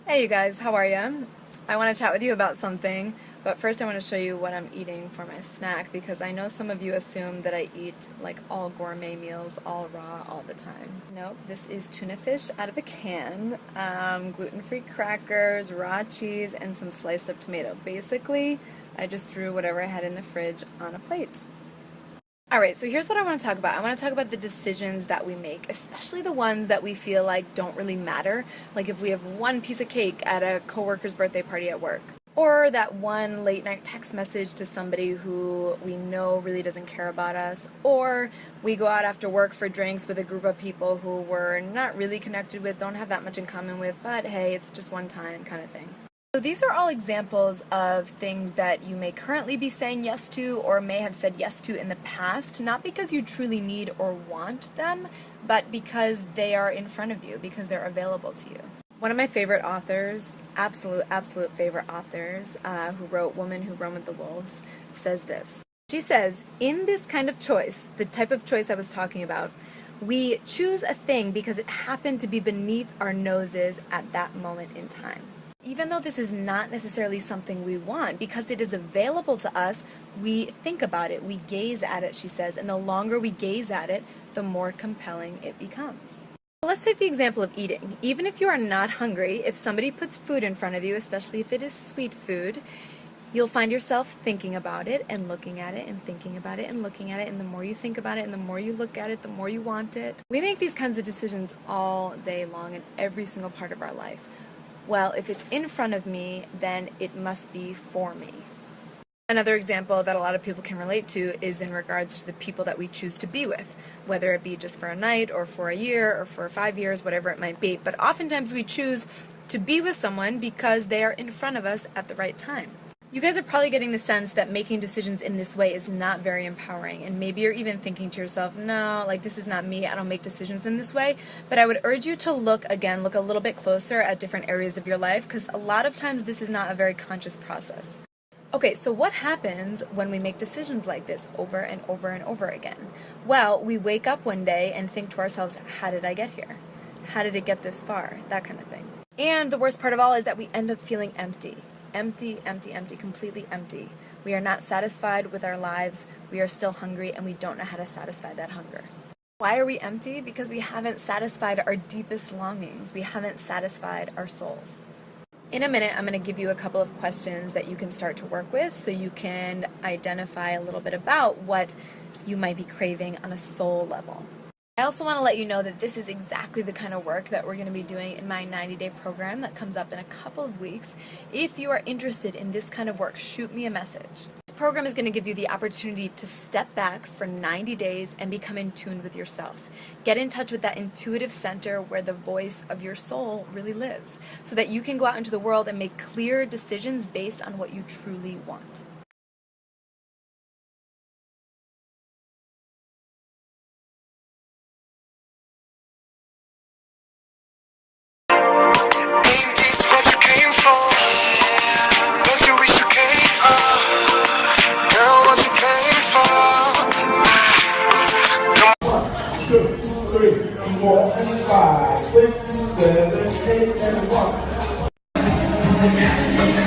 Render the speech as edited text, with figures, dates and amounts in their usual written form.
Hey you guys, how are you? I want to chat with you about something, but first I want to show you what I'm eating for my snack because I know some of you assume that I eat like all gourmet meals, all raw, all the time. Nope, this is tuna fish out of a can, gluten-free crackers, raw cheese, and some sliced up tomato. Basically, I just threw whatever I had in the fridge on a plate. Alright, so here's what I want to talk about. I want to talk about the decisions that we make, especially the ones that we feel like don't really matter. Like if we have one piece of cake at a coworker's birthday party at work. Or that one late night text message to somebody who we know really doesn't care about us. Or we go out after work for drinks with a group of people who we're not really connected with, don't have that much in common with, but hey, it's just one time kind of thing. So these are all examples of things that you may currently be saying yes to or may have said yes to in the past, not because you truly need or want them, but because they are in front of you, because they're available to you. One of my favorite authors, absolute favorite authors, who wrote Woman Who Roamed the Wolves, says this. She says, in this kind of choice, the type of choice I was talking about, we choose a thing because it happened to be beneath our noses at that moment in time. Even though this is not necessarily something we want, because it is available to us, we think about it, we gaze at it, she says, and the longer we gaze at it, the more compelling it becomes. Let's take the example of eating. Even if you are not hungry, if somebody puts food in front of you, especially if it is sweet food, you'll find yourself thinking about it and looking at it and thinking about it and looking at it, and the more you think about it and the more you look at it, the more you want it. We make these kinds of decisions all day long in every single part of our life. Well, if it's in front of me, then it must be for me. Another example that a lot of people can relate to is in regards to the people that we choose to be with, whether it be just for a night or for a year or for 5 years, whatever it might be. But oftentimes we choose to be with someone because they are in front of us at the right time. You guys are probably getting the sense that making decisions in this way is not very empowering, and maybe you're even thinking to yourself, no, like this is not me, I don't make decisions in this way. But I would urge you to look a little bit closer at different areas of your life, because a lot of times this is not a very conscious process. Okay, so what happens when we make decisions like this over and over and over again? Well, we wake up one day and think to ourselves, how did I get here? How did it get this far? That kind of thing. And the worst part of all is that we end up feeling empty. Empty, completely empty. We are not satisfied with our lives, we are still hungry, and we don't know how to satisfy that hunger. Why are we empty? Because we haven't satisfied our deepest longings. We haven't satisfied our souls. In a minute, I'm going to give you a couple of questions that you can start to work with so you can identify a little bit about what you might be craving on a soul level. I also want to let you know that this is exactly the kind of work that we're going to be doing in my 90-day program that comes up in a couple of weeks. If you are interested in this kind of work, shoot me a message. This program is going to give you the opportunity to step back for 90 days and become in tune with yourself. Get in touch with that intuitive center where the voice of your soul really lives, so that you can go out into the world and make clear decisions based on what you truly want. Ain't this what you came for? Don't you wish you came up? Girl, what you came for? 1, 2, 3, 4, and 5, 6, 7, 8, and 1.